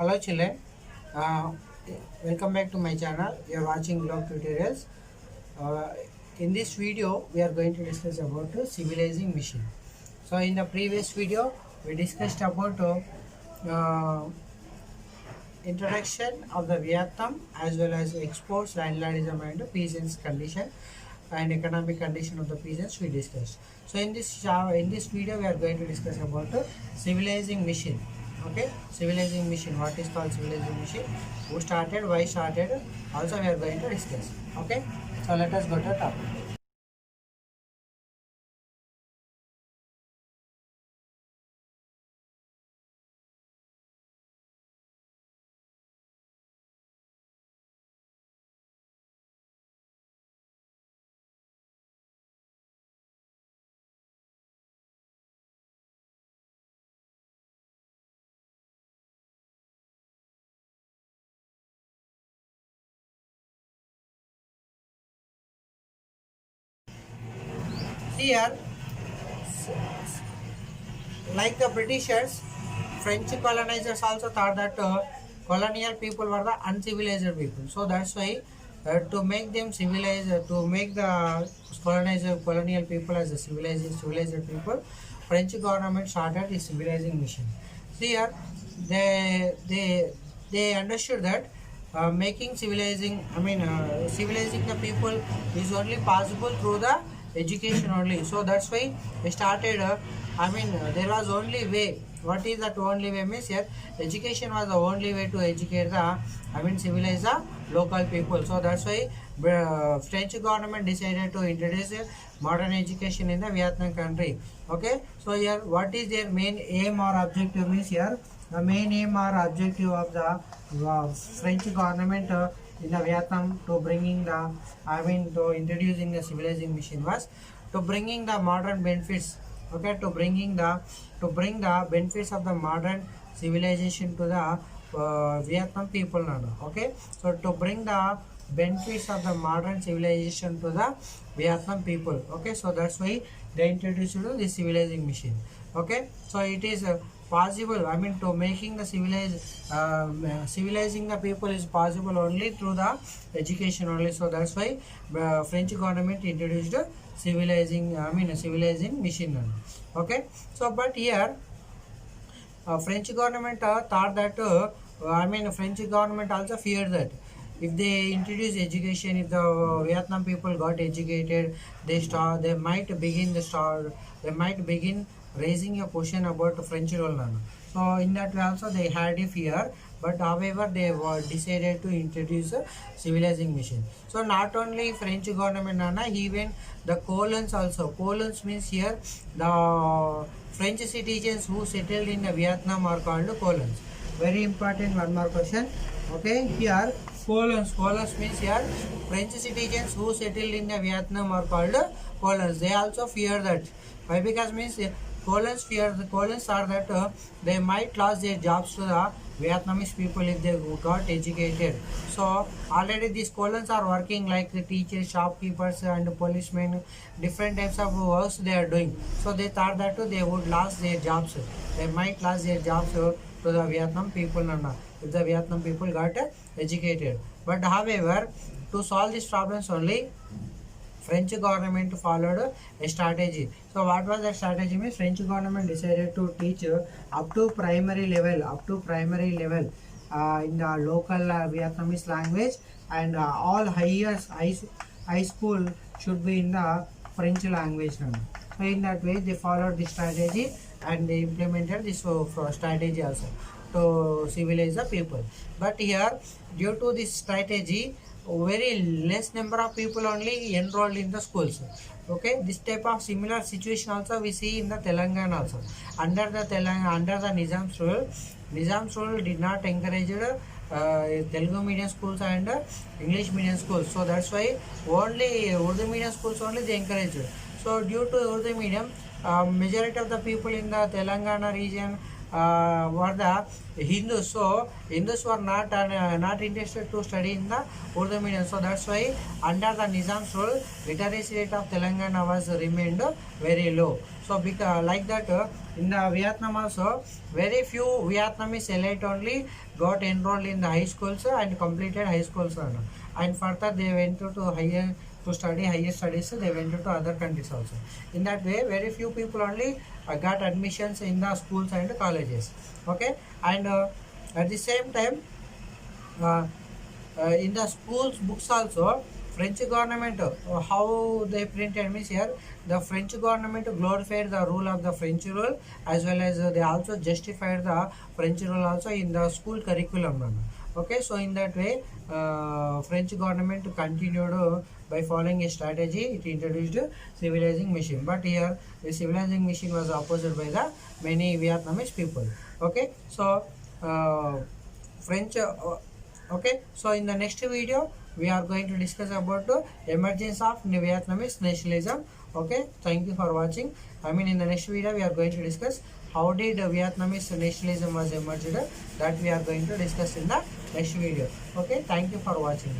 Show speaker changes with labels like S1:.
S1: Hello children, uh, welcome back to my channel. You are watching blog tutorials. Uh, in this video, we are going to discuss about civilizing machine. So in the previous video, we discussed about introduction of the Vietnam as well as exports, landlordism and peasants condition and economic condition of the peasants we discussed. So in this video we are going to discuss about the civilizing mission. Okay, civilizing mission. What is called civilizing mission? Who started? Why started? Also we are going to discuss. Okay, so let us go to the topic. Here, like the Britishers, French colonizers also thought that colonial people were the uncivilized people. So that's why to make them civilized, to make the colonial people as a civilized people, French government started the civilizing mission. So here, they understood that making civilizing the people is only possible through the education only. So that's why they started. There was only way. What is that only way means here? Education was the only way to educate the, civilize the local people. So that's why French government decided to introduce modern education in the Vietnam country. Okay. So here, what is their main aim or objective means here? The main aim or objective of the French government in the Vietnam to bringing the, to introducing the civilizing mission was to bringing the modern benefits. Okay, to bring the benefits of the modern civilization to the Vietnam people now. Okay, so to bring the benefits of the modern civilization to the Vietnam people. Okay, so that's why they introduced the civilizing mission. Okay, so it is possible, to making the civilizing the people is possible only through the education only. So that's why French government introduced civilizing mission. Okay, so but here French government thought that French government also feared that if they introduce education, if the Vietnam people got educated, they might begin raising a question about French rule. So in that way also they had a fear, but however they decided to introduce a civilizing mission. So not only French government, even the colons also. Colons means here the French citizens who settled in Vietnam are called colons. Very important, one more question. Okay, here colons means here French citizens who settled in Vietnam are called colons. They also fear that. Why? Because means the colons are that they might lose their jobs to the Vietnamese people if they got educated. So already these colons are working like the teachers, shopkeepers and policemen, different types of works they are doing. So they thought that they would lose their jobs. They might lose their jobs to the Vietnam people if the Vietnam people got educated. But however, to solve these problems only, French government followed a strategy. So what was the strategy means? French government decided to teach up to primary level in the local Vietnamese language, and all high school should be in the French language. So in that way they followed the strategy and they implemented this strategy also to civilize the people. But here, due to this strategy, very less number of people only enrolled in the schools. Okay, this type of similar situation also we see in the Telangana also. Under the Nizam's rule did not encourage Telugu medium schools and English medium schools. So that's why only Urdu medium schools only they encouraged. So due to Urdu medium, majority of the people in the Telangana region were the Hindus. So Hindus were not interested to study in the Urdu medium. So that's why under the Nizam's rule, literacy rate of Telangana was remained very low. So because like that, in the Vietnam also, very few Vietnamese elite only got enrolled in the high schools and completed high schools. And further they went to study higher studies. They went to other countries also. In that way, very few people only got admissions in the schools and colleges. Okay, and at the same time, in the schools books also, French government, how they printed means here, the French government glorified the rule of the French rule, as well as they also justified the French rule also in the school curriculum. Okay, so in that way, French government continued by following a strategy. It introduced civilizing mission, but here the civilizing mission was opposed by the many Vietnamese people. Okay, so French. Okay, so in the next video we are going to discuss about the emergence of Vietnamese nationalism. Okay, thank you for watching. I mean, in the next video we are going to discuss how did Vietnamese nationalism was emerged. That we are going to discuss in the next video. Okay, thank you for watching.